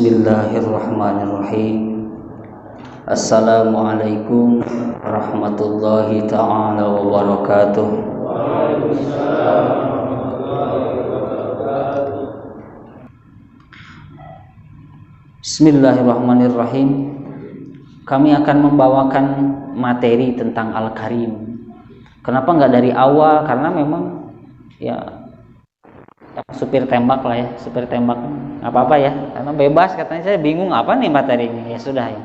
Bismillahirrahmanirrahim. Assalamualaikum warahmatullahi ta'ala wabarakatuh. Bismillahirrahmanirrahim. Kami akan membawakan materi tentang Al-Karim. Kenapa nggak dari awal? Karena memang ya supir tembak lah ya, supir tembak nggak apa-apa ya, karena bebas katanya. Saya bingung apa nih materinya, ya sudah ya.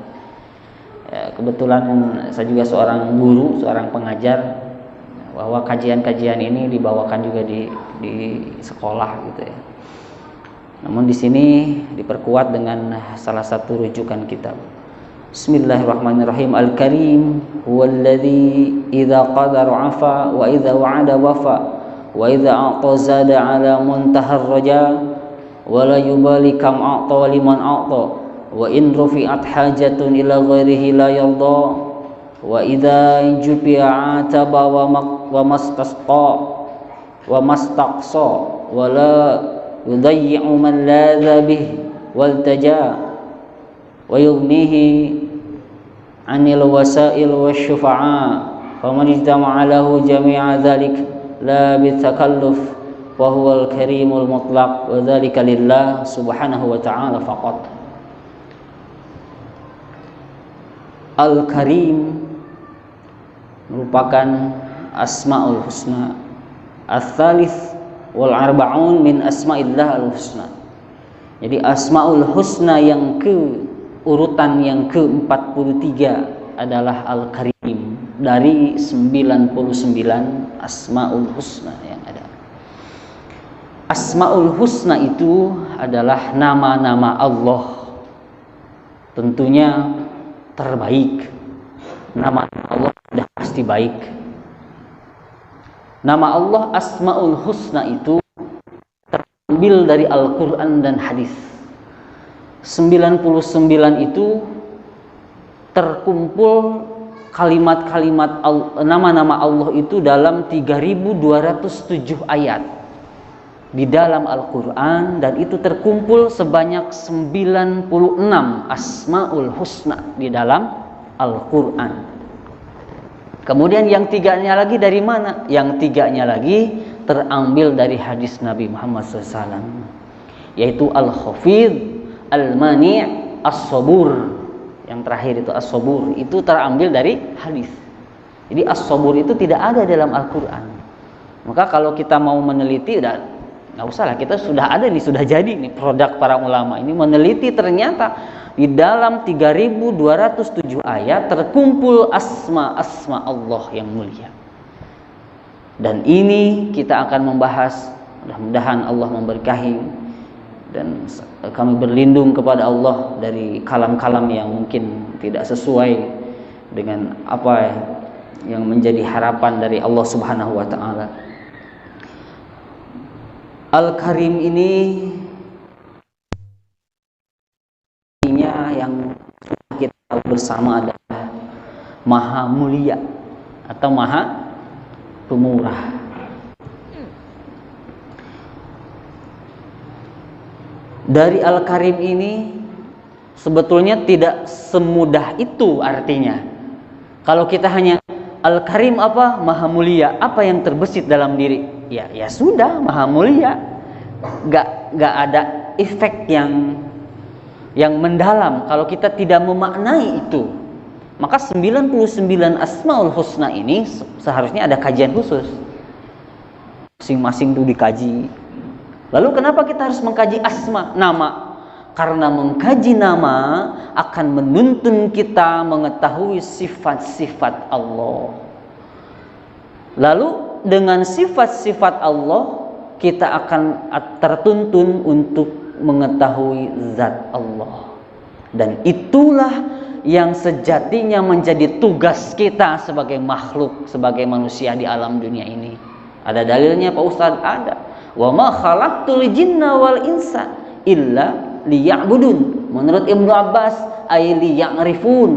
Kebetulan saya juga seorang guru, seorang pengajar, bahwa kajian-kajian ini dibawakan juga di sekolah gitu ya. Namun di sini diperkuat dengan salah satu rujukan kitab. Bismillahirrahmanirrahim. Al-Karim huwallazi idza qadara afa wa idza wa'ada wafa wa idza a'ta zada ala muntahar raja wa la yubali kam a'ta liman a'ta wa in rufi'at hajatun ila ghairihi la yarda wa idza jubi'a ataba wa mastasqa wa mastaqsa wa la yudayyi'u man ladha bih wal taja wa yughnihi 'anil wasail wasyufa'a faman ijtama'a lahu jami'a dzalik la bitakalluf wa huwal karimul mutlaq wa dzalika lillah subhanahu wa ta'ala faqat. Al-Karim merupakan asmaul husna ats-tsalits wal arba'un min asma'illah al-husna. Jadi asmaul husna yang urutan yang ke-43 adalah Al-Karim dari 99 Asmaul Husna yang ada. Asmaul Husna itu adalah nama-nama Allah. Tentunya terbaik. Nama Allah sudah pasti baik. Nama Allah Asmaul Husna itu terambil dari Al-Quran dan hadis. 99 itu terkumpul kalimat-kalimat nama-nama Allah itu dalam 3207 ayat di dalam Al-Quran, dan itu terkumpul sebanyak 96 Asmaul Husna di dalam Al-Quran. Kemudian yang tiganya lagi dari mana? Yang tiganya lagi terambil dari hadis Nabi Muhammad SAW, yaitu Al-Khafidh, Al-Mani', As-Sabur. Yang terakhir itu As-Sabur, itu terambil dari hadis. Jadi As-Sabur itu tidak ada dalam Al-Quran. Maka kalau kita mau meneliti, udah nggak usah lah, kita sudah ada nih, sudah jadi nih produk para ulama ini meneliti. Ternyata di dalam 3207 ayat terkumpul asma Allah yang mulia. Dan ini kita akan membahas, mudah-mudahan Allah memberkahi, dan kami berlindung kepada Allah dari kalam-kalam yang mungkin tidak sesuai dengan apa yang menjadi harapan dari Allah Subhanahu wa ta'ala. Al-Karim ini yang kita tahu bersama adalah Maha Mulia atau Maha Pemurah. Dari Al-Karim ini sebetulnya tidak semudah itu artinya. Kalau kita hanya Al-Karim apa? Maha Mulia. Apa yang terbesit dalam diri? Ya sudah, Maha Mulia. Gak ada efek yang mendalam kalau kita tidak memaknai itu. Maka 99 Asmaul Husna ini seharusnya ada kajian khusus. Masing-masing itu dikaji. Lalu kenapa kita harus mengkaji asma, nama? Karena mengkaji nama akan menuntun kita mengetahui sifat-sifat Allah. Lalu dengan sifat-sifat Allah kita akan tertuntun untuk mengetahui zat Allah. Dan itulah yang sejatinya menjadi tugas kita sebagai makhluk, sebagai manusia di alam dunia ini. Ada dalilnya Pak Ustadz? Ada. Wa ma khalaqtul jinna wal insa illa liya'budun. Menurut Ibnu Abbas, ay liya'rifun.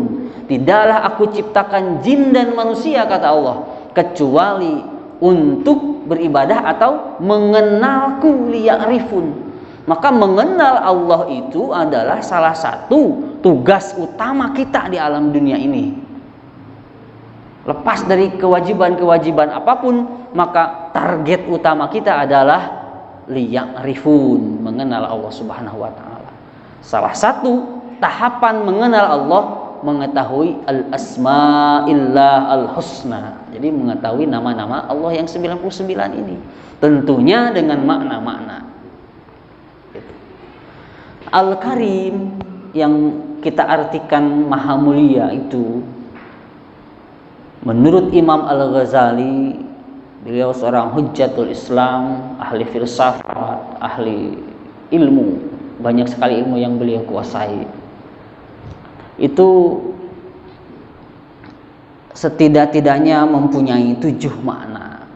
Tidaklah aku ciptakan jin dan manusia, kata Allah, kecuali untuk beribadah atau mengenalku, liya'rifun. Maka mengenal Allah itu adalah salah satu tugas utama kita di alam dunia ini. Lepas dari kewajiban-kewajiban apapun, maka target utama kita adalah liya'rifun, mengenal Allah Subhanahu wa taala. Salah satu tahapan mengenal Allah, mengetahui al-asma'illah al-husna. Jadi mengetahui nama-nama Allah yang 99 ini. Tentunya dengan makna-makna. Al-Karim yang kita artikan maha mulia itu, menurut Imam Al-Ghazali, beliau seorang hujjatul Islam, ahli filsafat, ahli ilmu, banyak sekali ilmu yang beliau kuasai. Itu setidak-tidaknya mempunyai 7 makna,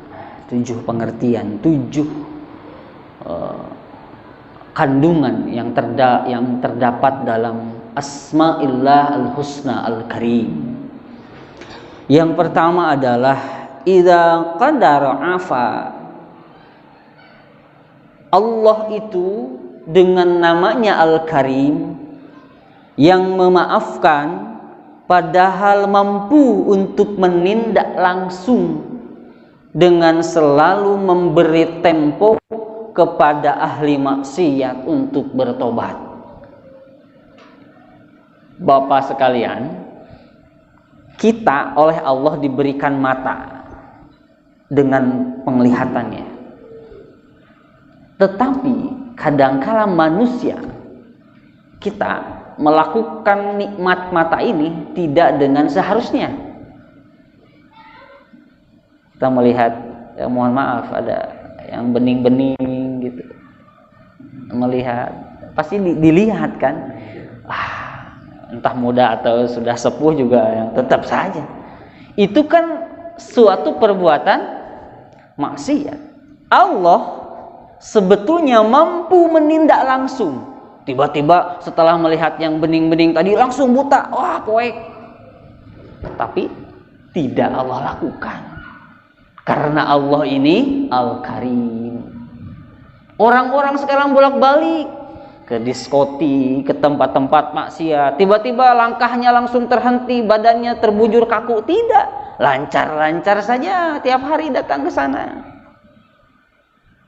7 pengertian, 7 kandungan yang terdapat dalam Asma'illah al-Husna al-Karim. Yang pertama adalah idza qadara afa. Allah itu dengan namanya Al-Karim yang memaafkan, padahal mampu untuk menindak langsung dengan selalu memberi tempo kepada ahli maksiat untuk bertobat. Bapak sekalian, kita oleh Allah diberikan mata dengan penglihatannya. Tetapi kadangkala manusia, kita melakukan nikmat mata ini tidak dengan seharusnya. Kita melihat, ya mohon maaf, ada yang bening-bening gitu, melihat, pasti dilihat kan, entah muda atau sudah sepuh juga, yang tetap saja itu kan suatu perbuatan maksiat. Allah sebetulnya mampu menindak langsung. Tiba-tiba setelah melihat yang bening-bening tadi langsung buta, wah poek. Tapi tidak Allah lakukan, karena Allah ini Al-Karim. Orang-orang sekarang bolak-balik ke diskotik, ke tempat-tempat maksiat, tiba-tiba langkahnya langsung terhenti, badannya terbujur kaku. Tidak, lancar-lancar saja tiap hari datang ke sana.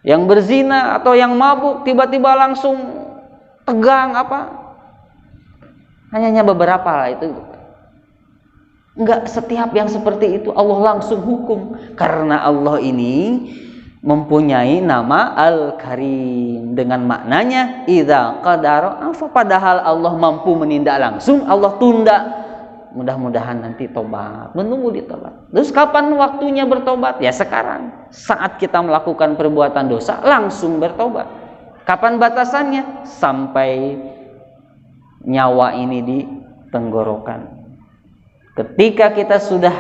Yang berzina atau yang mabuk tiba-tiba langsung tegang hanya beberapa lah itu. Enggak setiap yang seperti itu Allah langsung hukum, karena Allah ini mempunyai nama Al-Karim dengan maknanya idza qadara afa, padahal Allah mampu menindak langsung, Allah tunda. Mudah-mudahan nanti tobat, menunggu ditobat. Terus kapan waktunya bertobat? Ya sekarang, saat kita melakukan perbuatan dosa langsung bertobat. Kapan batasannya? Sampai nyawa ini di tenggorokan. Ketika kita sudah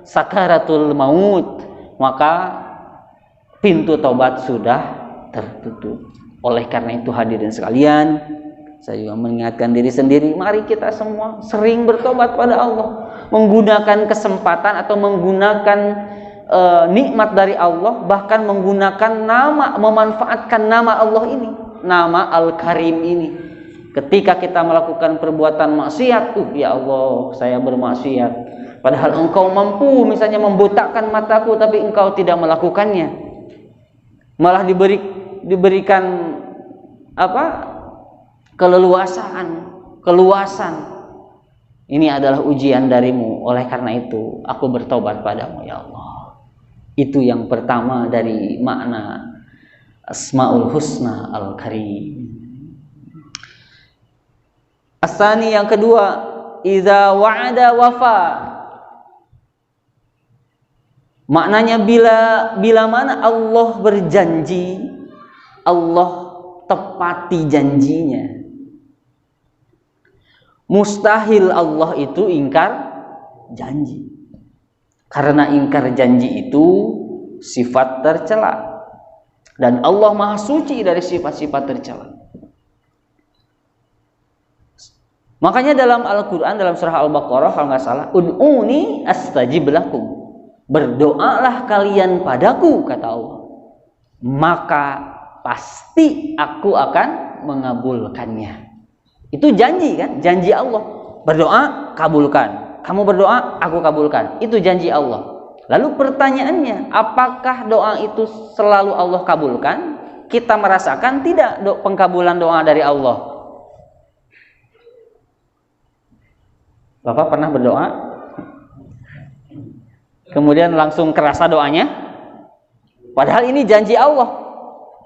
sakaratul maut, maka pintu tobat sudah tertutup. Oleh karena itu hadirin sekalian, saya juga mengingatkan diri sendiri, mari kita semua sering bertobat pada Allah, menggunakan kesempatan atau menggunakan nikmat dari Allah, bahkan menggunakan nama, memanfaatkan nama Allah ini, nama Al-Karim ini. Ketika kita melakukan perbuatan maksiat, ya Allah, saya bermaksiat, padahal Engkau mampu misalnya membutakan mataku, tapi Engkau tidak melakukannya, malah diberikan keluasan. Ini adalah ujian darimu, oleh karena itu aku bertobat padamu ya Allah. Itu yang pertama dari makna Asmaul Husna Al-Karim. Asani yang kedua, idza wa'ada wafa. Maknanya bila mana Allah berjanji, Allah tepati janjinya. Mustahil Allah itu ingkar janji, karena ingkar janji itu sifat tercela, dan Allah maha suci dari sifat-sifat tercela. Makanya dalam Al-Quran, dalam surah Al-Baqarah kalau nggak salah, ud'uni astajib lakum, berdoalah kalian padaku, kata Allah, maka pasti aku akan mengabulkannya. Itu janji kan, janji Allah. Berdoa, kabulkan. Kamu berdoa, aku kabulkan. Itu janji Allah. Lalu pertanyaannya, apakah doa itu selalu Allah kabulkan? Kita merasakan tidak pengkabulan doa dari Allah. Bapak pernah berdoa, kemudian langsung kerasa doanya? Padahal ini janji Allah.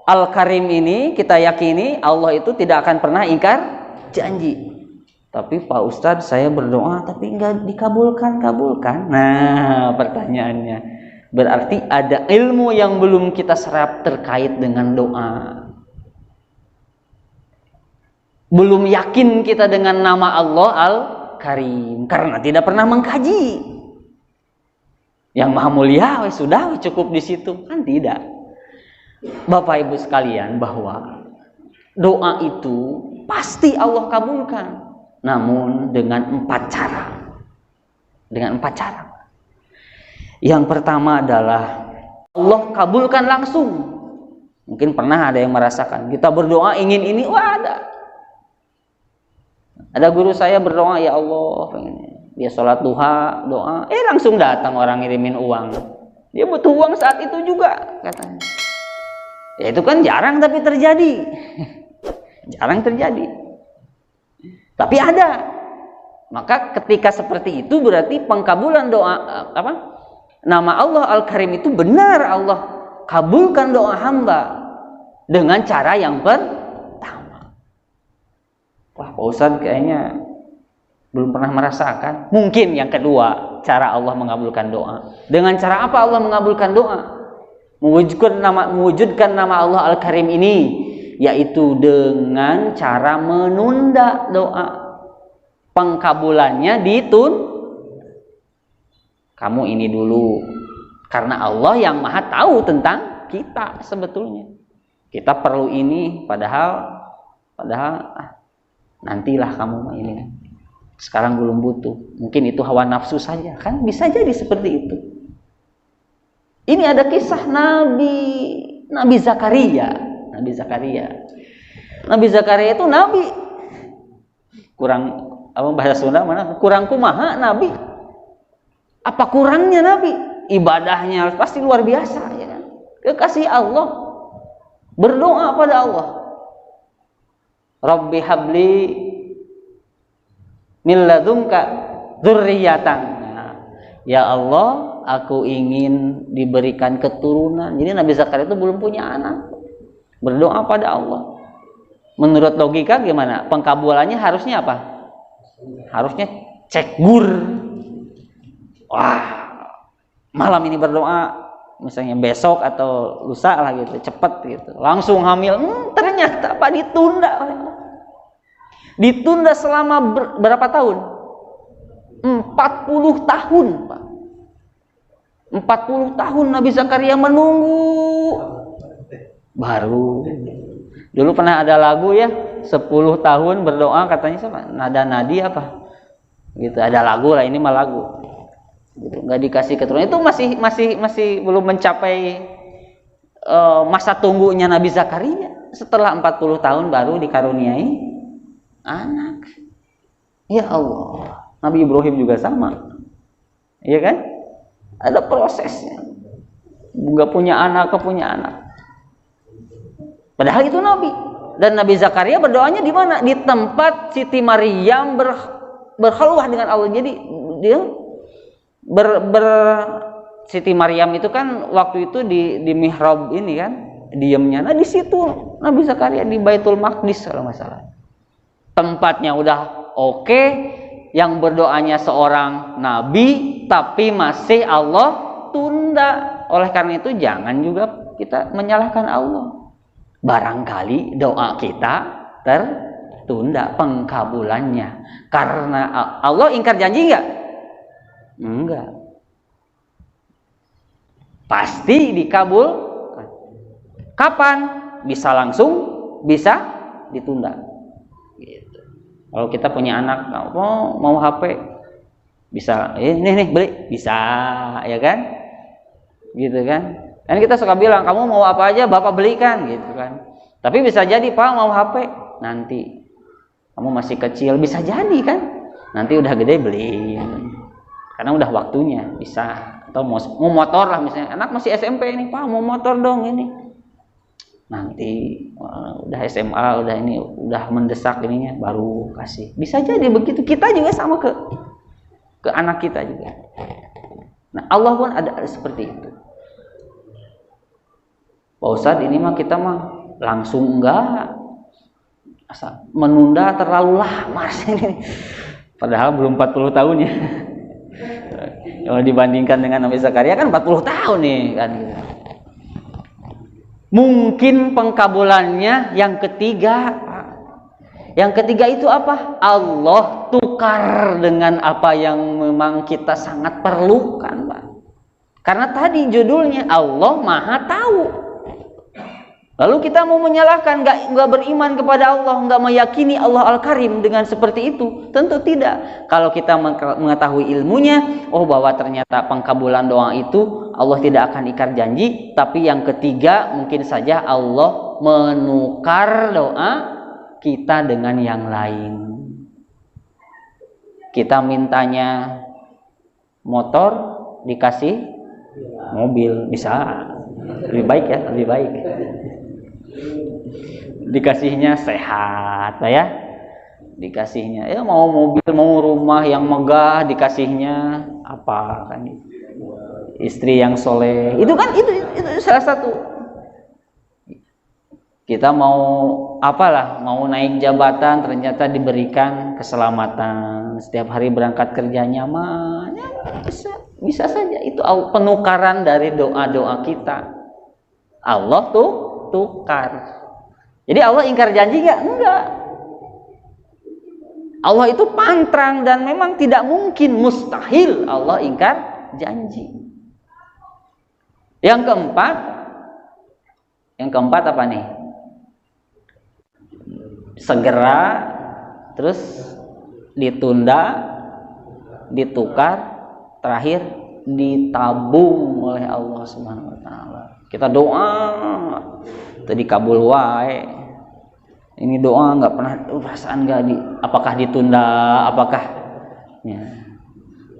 Al-Karim ini kita yakini Allah itu tidak akan pernah ingkar janji. Tapi Pak Ustadz, saya berdoa tapi nggak dikabulkan. Nah, pertanyaannya, berarti ada ilmu yang belum kita serap terkait dengan doa. Belum yakin kita dengan nama Allah Al-Karim karena tidak pernah mengkaji. Yang Maha Mulia sudah cukup di situ, kan tidak. Bapak Ibu sekalian, bahwa doa itu pasti Allah kabulkan, namun dengan 4 cara. Dengan 4 cara. Yang pertama adalah Allah kabulkan langsung. Mungkin pernah ada yang merasakan, kita berdoa ingin ini, ada guru saya berdoa, ya Allah, dia sholat duha, doa, langsung datang orang ngirimin uang. Dia butuh uang saat itu juga, katanya. Ya itu kan jarang tapi terjadi. Jarang terjadi. Tapi ada. Maka ketika seperti itu berarti pengkabulan doa nama Allah Al-Karim itu benar, Allah kabulkan doa hamba dengan cara yang pertama. Wah, Pak Ustadz kayaknya belum pernah merasakan. Mungkin yang kedua, cara Allah mengabulkan doa. Dengan cara apa Allah mengabulkan doa? Mewujudkan nama Allah Al-Karim ini, yaitu dengan cara menunda doa. Pengkabulannya kamu ini dulu, karena Allah yang maha tahu tentang kita sebetulnya. Kita perlu ini, padahal nantilah kamu ini. Sekarang belum butuh. Mungkin itu hawa nafsu saja, kan bisa jadi seperti itu. Ini ada kisah Nabi Zakaria. Nabi Zakaria itu nabi. Kurang bahasa Sunda mana? Kurang kumaha nabi. Apa kurangnya nabi? Ibadahnya pasti luar biasa, ya kan? Kekasih Allah. Berdoa pada Allah. Rabbi habli min ladunka dzurriyyatan. Ya Allah, aku ingin diberikan keturunan. Jadi Nabi Zakaria itu belum punya anak. Berdoa pada Allah. Menurut logika gimana? Pengkabulannya harusnya apa? Harusnya cek gur. Wah, malam ini berdoa, misalnya besok atau lusa lah gitu, cepet gitu. Langsung hamil. Ternyata apa? Ditunda oleh Allah. Ditunda selama berapa tahun? 40 tahun, Pak. 40 tahun Nabi Zakaria menunggu. Baru. Dulu pernah ada lagu ya, 10 tahun berdoa katanya sama nada nadi apa? Gitu, ada lagu lah, ini mah lagu. Gitu, enggak dikasih keturunan. Itu masih belum mencapai masa tunggunya Nabi Zakaria. Setelah 40 tahun baru dikaruniai anak. Ya Allah. Nabi Ibrahim juga sama, iya kan? Ada prosesnya. Nggak punya anak, punya anak. Padahal itu Nabi. Dan Nabi Zakaria berdoanya di mana? Di tempat Siti Maryam berkhulwah dengan Allah. Jadi dia Siti Maryam itu kan waktu itu di mihrab ini kan, diamnya. Nah di situ Nabi Zakaria di Baitul Maqdis kalau nggak salah. Tempatnya udah oke. Yang berdoanya seorang nabi tapi masih Allah tunda. Oleh karena itu jangan juga kita menyalahkan Allah. Barangkali doa kita tertunda pengkabulannya karena Allah ingkar janji enggak? Pasti dikabul. Kapan? Bisa langsung, bisa ditunda. Kalau kita punya anak, mau HP, bisa, nih beli, bisa, ya kan? Gitu kan? Dan kita suka bilang, kamu mau apa aja, bapak belikan, gitu kan? Tapi bisa jadi, Pak mau HP nanti, kamu masih kecil, bisa jadi kan, nanti udah gede beliin, karena udah waktunya bisa. Atau mau motor lah misalnya, anak masih SMP ini, Pak mau motor dong ini, nanti udah SMA, udah ini, udah mendesak ininya baru kasih. Bisa jadi begitu. Kita juga sama ke anak kita juga. Nah, Allah pun ada seperti itu. Pak Ustadz, ini mah kita mah langsung enggak, menunda terlalu lama sih. Padahal belum 40 tahun ya. Kalau dibandingkan dengan Nabi Zakaria kan 40 tahun nih kan gitu. Mungkin pengkabulannya yang ketiga. Yang ketiga itu apa? Allah tukar dengan apa yang memang kita sangat perlukan, Pak. Karena tadi judulnya Allah Maha Tahu. Lalu kita mau menyalahkan, nggak beriman kepada Allah, nggak meyakini Allah Al-Karim dengan seperti itu? Tentu tidak. Kalau kita mengetahui ilmunya, bahwa ternyata pengkabulan doa itu Allah tidak akan ingkar janji. Tapi yang ketiga, mungkin saja Allah menukar doa kita dengan yang lain. Kita mintanya motor, dikasih mobil, bisa. Lebih baik ya, lebih baik. Dikasihnya sehat, ya. Dikasihnya, ya mau mobil, mau rumah yang megah, dikasihnya apa kan? Istri yang soleh. Itu kan itu salah satu. Kita mau apalah, mau naik jabatan, ternyata diberikan keselamatan. Setiap hari berangkat kerja nyaman, ya bisa saja. Itu penukaran dari doa-doa kita. Allah tuh tukar. Jadi Allah ingkar janji nggak? Enggak. Allah itu pantrang dan memang tidak mungkin, mustahil Allah ingkar janji. Yang keempat apa nih? Segera, terus ditunda, ditukar, terakhir ditabung oleh Allah Subhanahu wa taala. Kita doa tadi kabul wae. Ini doa nggak pernah perasaan apakah ditunda, apakah ya.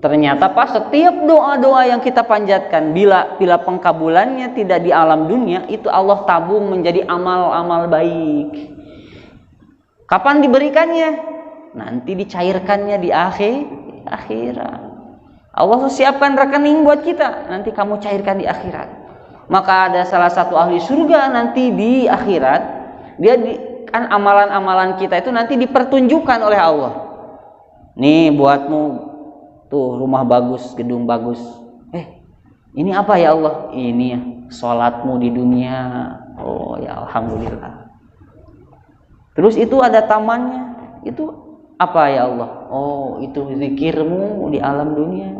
Ternyata pas setiap doa-doa yang kita panjatkan, bila pengkabulannya tidak di alam dunia, itu Allah tabung menjadi amal-amal baik. Kapan diberikannya? Nanti dicairkannya di akhirat. Allah siapkan rekening buat kita, nanti kamu cairkan di akhirat. Maka ada salah satu ahli surga nanti di akhirat, kan amalan-amalan kita itu nanti dipertunjukkan oleh Allah. Nih buatmu tuh rumah bagus, gedung bagus. Ini apa ya Allah? Ini ya sholatmu di dunia. Oh ya alhamdulillah. Terus itu ada tamannya. Itu apa ya Allah? Oh itu zikirmu di alam dunia.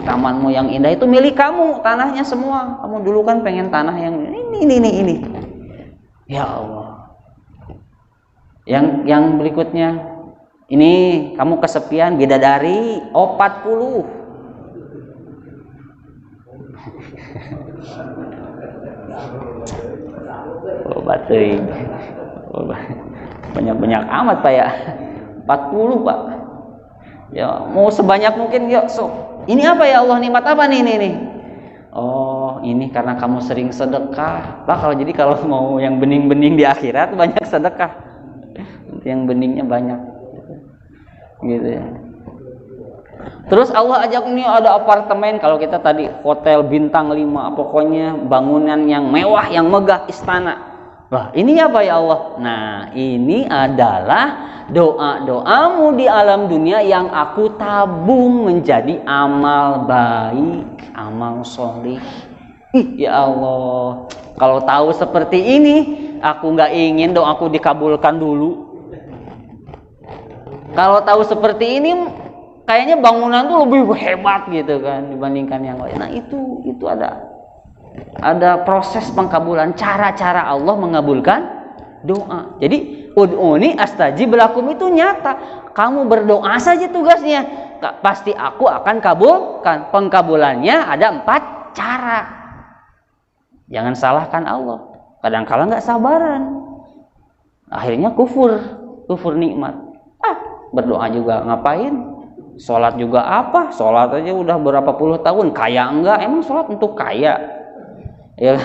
Tamanmu yang indah itu milik kamu, tanahnya semua. Kamu dulu kan pengen tanah yang ini. Ya Allah. Yang berikutnya, ini kamu kesepian, bidadari 40. Bateri. Banyak amat Pak ya. 40 Pak. Ya mau sebanyak mungkin yuk sok. Ini apa ya Allah, nikmat apa nih ini? Oh ini karena kamu sering sedekah. Pak kalau mau yang bening-bening di akhirat banyak sedekah. Yang beningnya banyak gitu ya. Terus Allah ajak, ini ada apartemen, kalau kita tadi hotel bintang 5, pokoknya bangunan yang mewah, yang megah, istana. Wah ini apa ya Allah? Nah ini adalah doa-doamu di alam dunia yang aku tabung menjadi amal baik, amal soleh. Ya Allah, kalau tahu seperti ini, aku nggak ingin doaku dikabulkan dulu. Kalau tahu seperti ini, kayaknya bangunan tuh lebih hebat gitu kan dibandingkan yang lain. Nah itu ada proses pengkabulan, cara-cara Allah mengabulkan doa. Jadi ud'uni astajib lakum itu nyata. Kamu berdoa saja tugasnya, pasti aku akan kabulkan. Pengkabulannya ada 4 cara. Jangan salahkan Allah. Kadang-kala nggak sabaran. Akhirnya kufur nikmat. Berdoa juga ngapain? Sholat juga apa? Sholat aja udah berapa puluh tahun, kaya enggak? Emang sholat untuk kaya? Ya,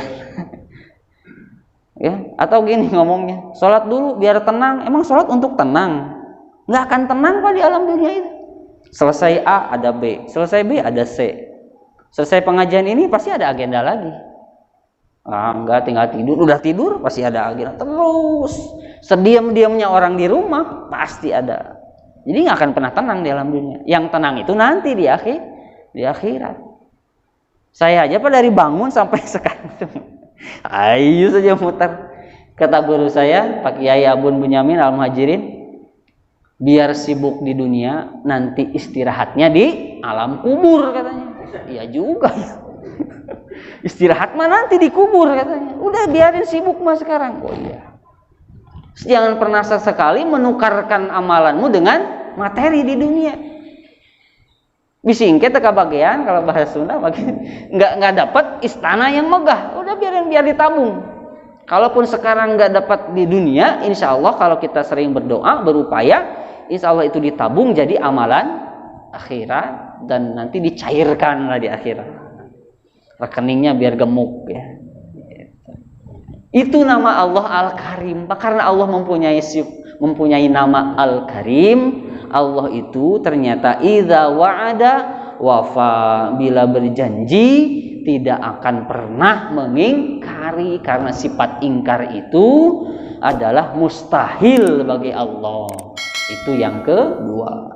ya. Atau gini ngomongnya, sholat dulu biar tenang. Emang sholat untuk tenang? Nggak akan tenang Pak di alam dunia ini. Selesai A ada B, selesai B ada C. Selesai pengajian ini pasti ada agenda lagi. Enggak, tinggal tidur. Udah tidur pasti ada agenda terus. Sediam-diamnya orang di rumah pasti ada. Jadi nggak akan pernah tenang di alam dunia. Yang tenang itu nanti di akhirat. Saya aja Pak dari bangun sampai sekarang ayo saja muter. Kata guru saya, Pak Kiai Abun Bunyamin Al-Muhajirin, biar sibuk di dunia, nanti istirahatnya di alam kubur katanya. Iya juga. Istirahat mah nanti di kubur katanya. Udah biarin sibuk mah sekarang. Oh iya. Jangan pernah sesekali menukarkan amalanmu dengan materi di dunia. Bisingke teka bagian kalau bahasa Sunda nggak dapat istana yang megah. Udah biar ditabung. Kalaupun sekarang nggak dapat di dunia, insya Allah kalau kita sering berdoa berupaya, insya Allah itu ditabung jadi amalan akhirat dan nanti dicairkan lah di akhirat. Rekeningnya biar gemuk ya. Itu nama Allah Al-Karim. Karena Allah mempunyai nama Al-Karim, Allah itu ternyata idza wa'ada wafa, bila berjanji tidak akan pernah mengingkari, karena sifat ingkar itu adalah mustahil bagi Allah. Itu yang kedua.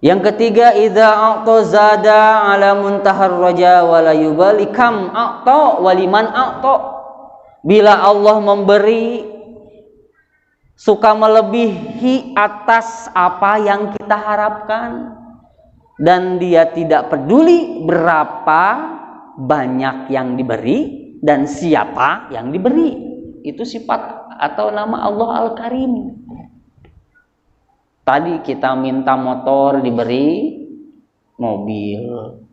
Yang ketiga, idza a'ta zada ala muntahar raja wa la yubali kam a'ta wa liman a'ta. Bila Allah memberi, suka melebihi atas apa yang kita harapkan, dan dia tidak peduli berapa banyak yang diberi dan siapa yang diberi. Itu sifat atau nama Allah Al-Karim. Tadi kita minta motor, diberi mobil,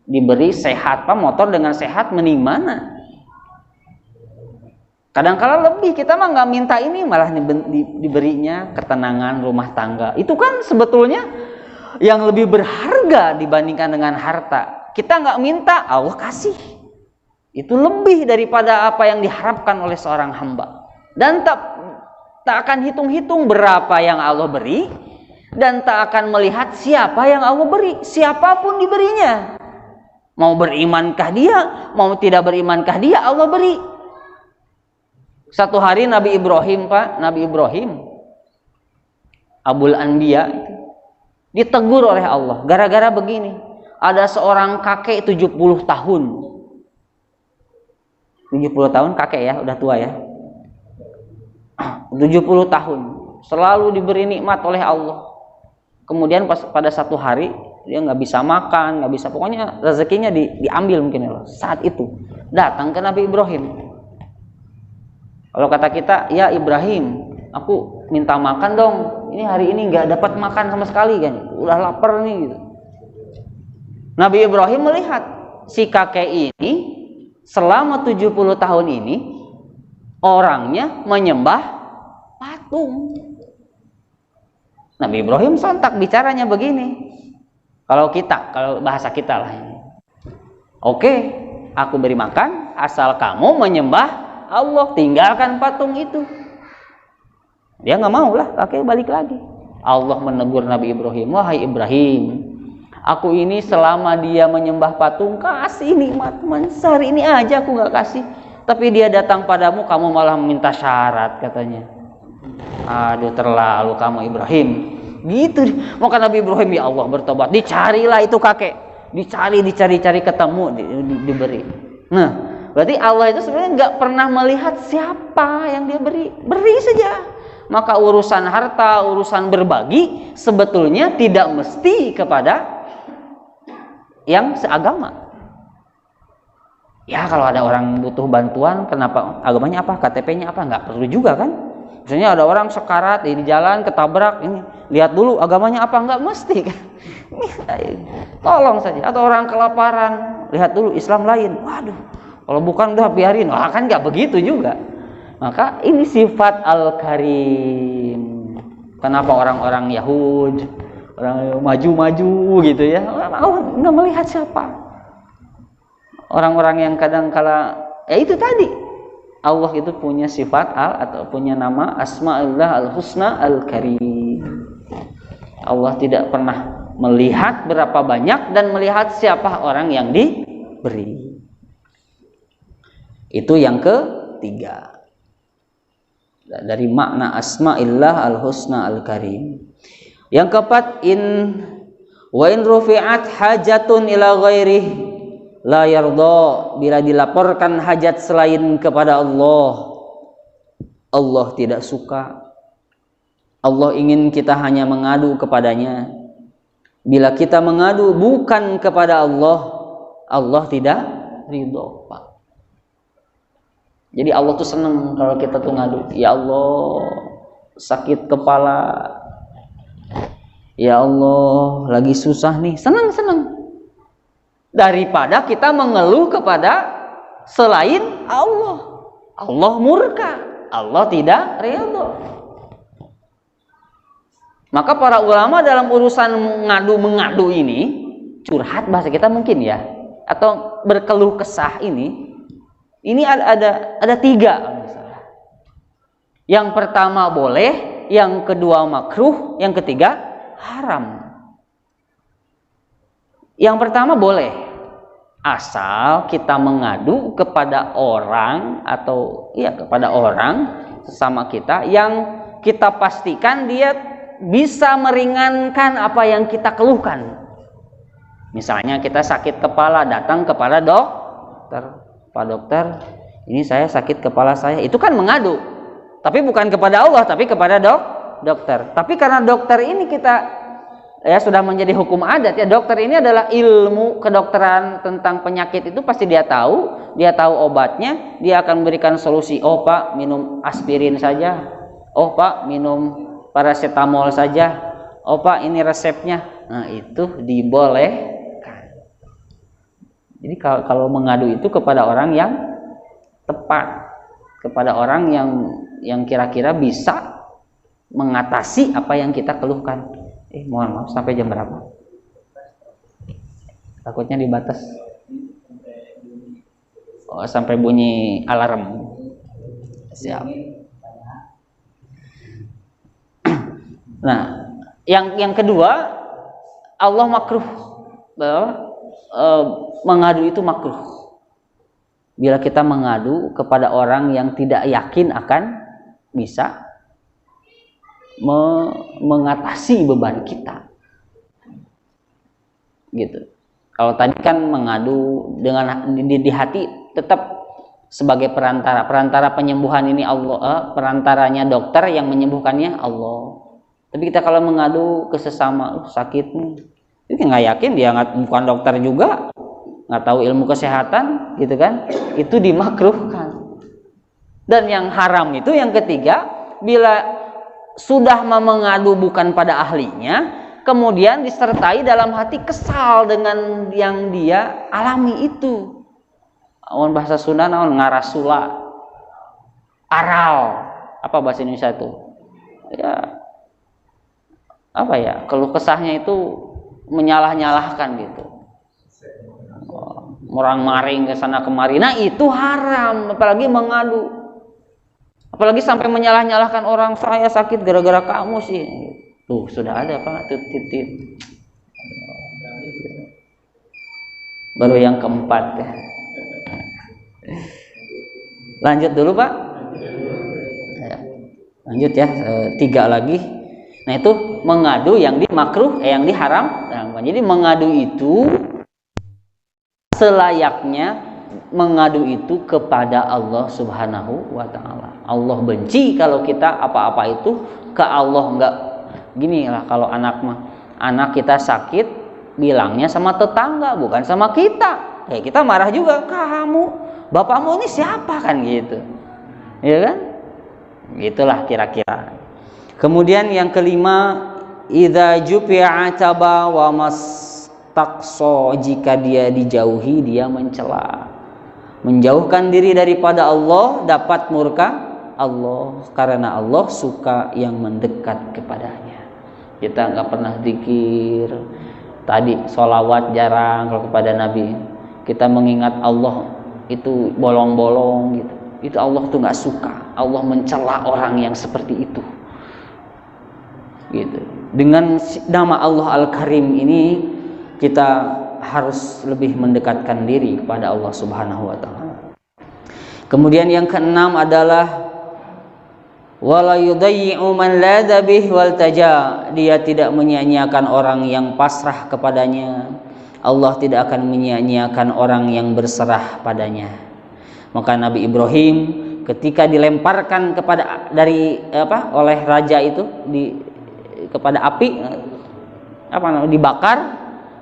diberi sehat. Pak, motor dengan sehat mending mana? Kadang-kala lebih, kita mah nggak minta ini, malah diberinya ketenangan rumah tangga. Itu kan sebetulnya yang lebih berharga dibandingkan dengan harta. Kita nggak minta, Allah kasih. Itu lebih daripada apa yang diharapkan oleh seorang hamba. Dan tak akan hitung-hitung berapa yang Allah beri, dan tak akan melihat siapa yang Allah beri, siapapun diberinya. Mau berimankah dia, mau tidak berimankah dia, Allah beri. Satu hari Nabi Ibrahim, Pak, Nabi Ibrahim Abul Anbiya itu ditegur oleh Allah gara-gara begini. Ada seorang kakek 70 tahun. 70 tahun kakek ya, udah tua ya. 70 tahun selalu diberi nikmat oleh Allah. Kemudian pada satu hari dia nggak bisa makan, nggak bisa, pokoknya rezekinya diambil mungkin ya. Saat itu datang ke Nabi Ibrahim. Kalau kata kita, ya Ibrahim, aku minta makan dong. Ini hari ini nggak dapat makan sama sekali kan, udah lapar nih. Gitu. Nabi Ibrahim melihat si kakek ini selama 70 tahun ini orangnya menyembah patung. Nabi Ibrahim sontak bicaranya begini. Kalau bahasa kita lah ini. Oke, aku beri makan asal kamu menyembah Allah, tinggalkan patung itu. Dia nggak mau lah, kakek balik lagi. Allah menegur Nabi Ibrahim, wahai Ibrahim, aku ini selama dia menyembah patung kasih nikmat, sehari ini aja aku nggak kasih, tapi dia datang padamu, kamu malah meminta syarat katanya. Aduh, terlalu kamu Ibrahim. Gitu. Maka Nabi Ibrahim, ya Allah, bertobat. Dicarilah itu kakek. Dicari ketemu, diberi. Nah, berarti Allah itu sebenarnya nggak pernah melihat siapa yang dia beri. Beri saja. Maka urusan harta, urusan berbagi sebetulnya tidak mesti kepada yang seagama. Ya, kalau ada orang butuh bantuan, kenapa agamanya apa, KTP-nya apa, nggak perlu juga kan? Misalnya ada orang sekarat di jalan ketabrak, ini lihat dulu agamanya apa, nggak mesti kan? Tolong saja. Atau orang kelaparan, lihat dulu Islam lain. Waduh, kalau bukan udah biarin. Wah, kan nggak begitu juga. Maka ini sifat Al-Karim. Kenapa orang-orang Yahud, orang maju-maju gitu ya, Allah nggak melihat siapa. Orang-orang yang kadang kala, ya itu tadi, Allah itu punya sifat atau punya nama Asma'ullah Al-Husna Al-Karim. Allah tidak pernah melihat berapa banyak dan melihat siapa orang yang diberi. Itu yang ketiga dari makna Asma'illah Al-Husna Al-Karim. Yang keempat, wa in rufi'at hajatun ila ghairih la yarda, bila dilaporkan hajat selain kepada Allah, Allah tidak suka. Allah ingin kita hanya mengadu kepadanya. Bila kita mengadu bukan kepada Allah, Allah tidak ridho, Pak. Jadi Allah tuh senang kalau kita tuh ngadu, ya Allah sakit kepala, ya Allah lagi susah nih, senang daripada kita mengeluh kepada selain Allah. Allah murka, Allah tidak ridho. Maka para ulama dalam urusan mengadu ini, curhat bahasa kita mungkin ya, atau berkeluh kesah ini ada tiga. Yang pertama boleh, yang kedua makruh, yang ketiga haram. Yang pertama boleh, asal kita mengadu kepada orang atau kepada orang sesama kita yang kita pastikan dia bisa meringankan apa yang kita keluhkan. Misalnya kita sakit kepala, datang kepada dokter, Pak dokter, ini saya sakit kepala saya. Itu kan mengadu, tapi bukan kepada Allah, tapi kepada dokter. Tapi karena dokter ini kita sudah menjadi hukum adat ya, dokter ini adalah ilmu kedokteran tentang penyakit itu pasti dia tahu obatnya, dia akan memberikan solusi. Oh Pak, minum aspirin saja. Oh Pak, minum paracetamol saja. Oh Pak, ini resepnya. Nah, itu dibolehkan. Jadi kalau mengadu itu kepada orang yang tepat, kepada orang yang kira-kira bisa mengatasi apa yang kita keluhkan. Mohon maaf, sampai jam berapa? Takutnya dibatas. Oh, sampai bunyi alarm. Siap. Nah, yang kedua, Allah makruh. Mengadu itu makruh. Bila kita mengadu kepada orang yang tidak yakin akan bisa mengatasi beban kita, gitu. Kalau tadi kan mengadu dengan di hati, tetap sebagai perantara penyembuhan ini Allah, perantaranya dokter, yang menyembuhkannya Allah. Tapi kita kalau mengadu ke sesama, sakit nih, itu nggak yakin, dia bukan dokter juga, nggak tahu ilmu kesehatan, gitu kan? Itu dimakruhkan. Dan yang haram itu yang ketiga, bila sudah mengadu bukan pada ahlinya, kemudian disertai dalam hati kesal dengan yang dia alami itu. Awan bahasa Sunda naon ngarasula, aral, apa bahasa Indonesia itu? Ya, apa ya? Keluh kesahnya itu menyalah-nyalahkan gitu. Orang maring ke sana kemari. Nah, itu haram, apalagi mengadu. Apalagi sampai menyalah-nyalahkan orang, saya sakit gara-gara kamu sih. Tuh, sudah ada Pak, titit. Baru yang keempat ya. Lanjut dulu Pak. Lanjut ya, 3 lagi. Nah, itu mengadu yang dimakruh, yang diharam. Jadi mengadu itu selayaknya mengadu itu kepada Allah Subhanahu wa ta'ala. Allah benci kalau kita apa-apa itu ke Allah. Enggak gini lah, kalau anak kita sakit bilangnya sama tetangga, bukan sama kita. Ya kita marah juga, kamu bapakmu ini siapa, kan gitu, ya kan? Gitulah kira-kira. Kemudian yang kelima, idza jufi'a ataba wa mastaqsa, jika dia dijauhi dia mencela, menjauhkan diri daripada Allah, dapat murka Allah karena Allah suka yang mendekat kepadanya. Kita nggak pernah zikir, tadi sholawat jarang kalau kepada Nabi. Kita mengingat Allah itu bolong-bolong gitu. Itu Allah tuh nggak suka. Allah mencela orang yang seperti itu. Gitu. Dengan nama Allah Al-Karim ini kita harus lebih mendekatkan diri kepada Allah Subhanahu wa taala. Kemudian yang keenam adalah wala yudayyi'u man ladha bih wal taja. Dia tidak menyia-nyiakan orang yang pasrah kepadanya. Allah tidak akan menyia-nyiakan orang yang berserah padanya. Maka Nabi Ibrahim ketika dilemparkan oleh raja itu kepada api dibakar,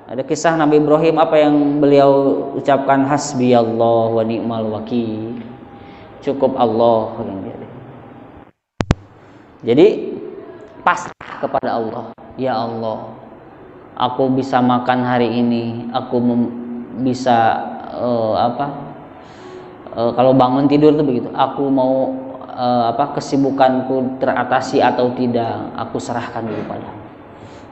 ada kisah Nabi Ibrahim apa yang beliau ucapkan, hasbiyallah wa ni'mal wakil, cukup Allah. Jadi pasrah kepada Allah. Ya Allah, aku bisa makan hari ini, aku bisa kalau bangun tidur tuh begitu, aku mau kesibukanku teratasi atau tidak, aku serahkan dulu padamu.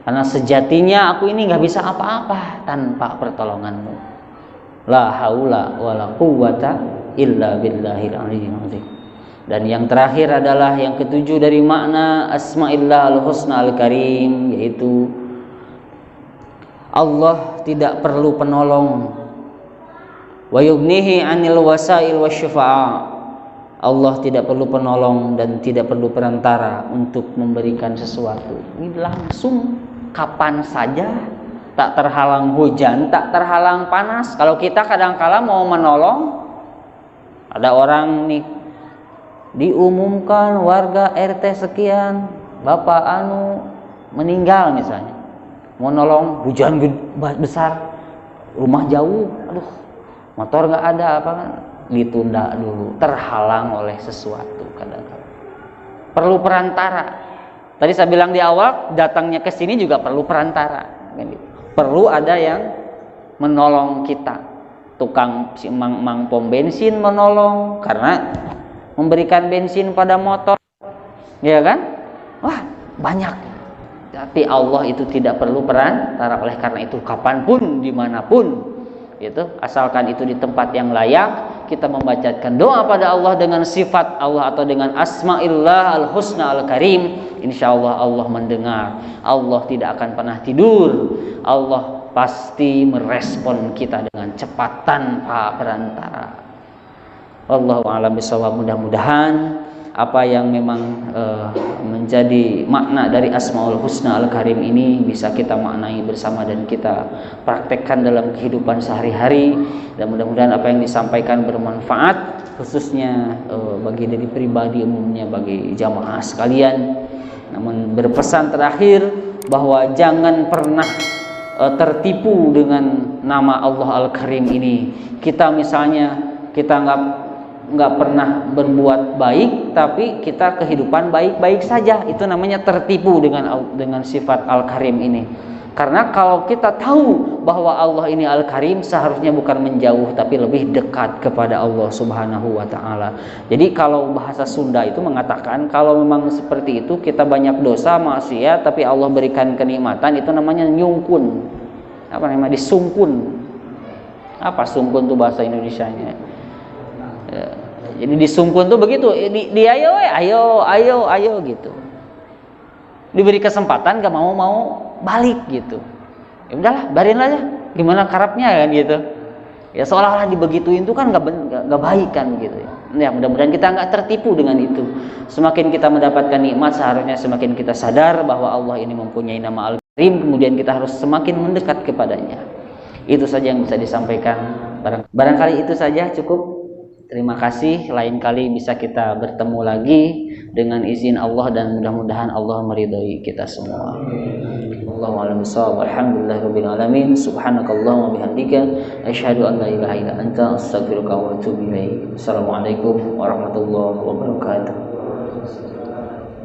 Karena sejatinya aku ini nggak bisa apa-apa tanpa pertolonganmu. La haula wala quwwata illa billahil aliyyil azim. Dan yang terakhir adalah yang ketujuh dari makna Asma'illah al-Husna al-Karim, yaitu Allah tidak perlu penolong. Wa yugnihi 'anil wasail wasyufa'a. Allah tidak perlu penolong dan tidak perlu perantara untuk memberikan sesuatu. Ini langsung kapan saja, tak terhalang hujan, tak terhalang panas. Kalau kita kadang-kala mau menolong, ada orang nih diumumkan warga RT sekian, bapak meninggal misalnya, mau nolong, hujan besar, rumah jauh, aduh motor nggak ada, ditunda dulu, terhalang oleh sesuatu. Kadang-kadang perlu perantara. Tadi saya bilang di awal, datangnya ke sini juga perlu perantara. Perlu ada yang menolong kita. Tukang mang pom bensin menolong karena memberikan bensin pada motor, ya kan? Wah, banyak. Tapi Allah itu tidak perlu perantara. Oleh karena itu kapanpun, dimanapun, itu asalkan itu di tempat yang layak, kita membacakan doa pada Allah dengan sifat Allah atau dengan Asma'illah al-Husna al-Karim, insyaallah Allah mendengar. Allah tidak akan pernah tidur. Allah pasti merespon kita dengan cepat tanpa perantara. Wallahu a'lam bishawab. Mudah-mudahan apa yang memang menjadi makna dari Asmaul Husna Al-Karim ini bisa kita maknai bersama dan kita praktekkan dalam kehidupan sehari-hari, dan mudah-mudahan apa yang disampaikan bermanfaat khususnya bagi diri pribadi, umumnya bagi jamaah sekalian. Namun berpesan terakhir bahwa jangan pernah tertipu dengan nama Allah Al-Karim ini. Kita misalnya nggak pernah berbuat baik, tapi kita kehidupan baik-baik saja, itu namanya tertipu dengan sifat Al-Karim ini. Karena kalau kita tahu bahwa Allah ini Al-Karim, seharusnya bukan menjauh tapi lebih dekat kepada Allah Subhanahu wa taala. Jadi kalau bahasa Sunda itu mengatakan kalau memang seperti itu, kita banyak dosa, maksiat, tapi Allah berikan kenikmatan, itu namanya nyungkun. Disungkun. Apa sungkun tuh bahasa Indonesianya? Jadi disungkun tuh begitu, ayo gitu. Diberi kesempatan gak mau balik gitu. Ya udahlah, barin aja. Gimana karapnya kan gitu. Ya seolah-olah dibegituin tuh kan gak baik kan gitu ya. Ya mudah-mudahan kita nggak tertipu dengan itu. Semakin kita mendapatkan nikmat, seharusnya semakin kita sadar bahwa Allah ini mempunyai nama Al-Karim, kemudian kita harus semakin mendekat kepadanya. Itu saja yang bisa disampaikan. Barangkali itu saja cukup. Terima kasih, lain kali bisa kita bertemu lagi dengan izin Allah, dan mudah-mudahan Allah meridhai kita semua. Allahu a'lam bishawab. Alhamdulillahirabbil alamin. Subhanakallahumma wa bihamdika asyhadu an la ilaha illa anta astaghfiruka wa atubu ilaik. Assalamualaikum warahmatullahi wabarakatuh.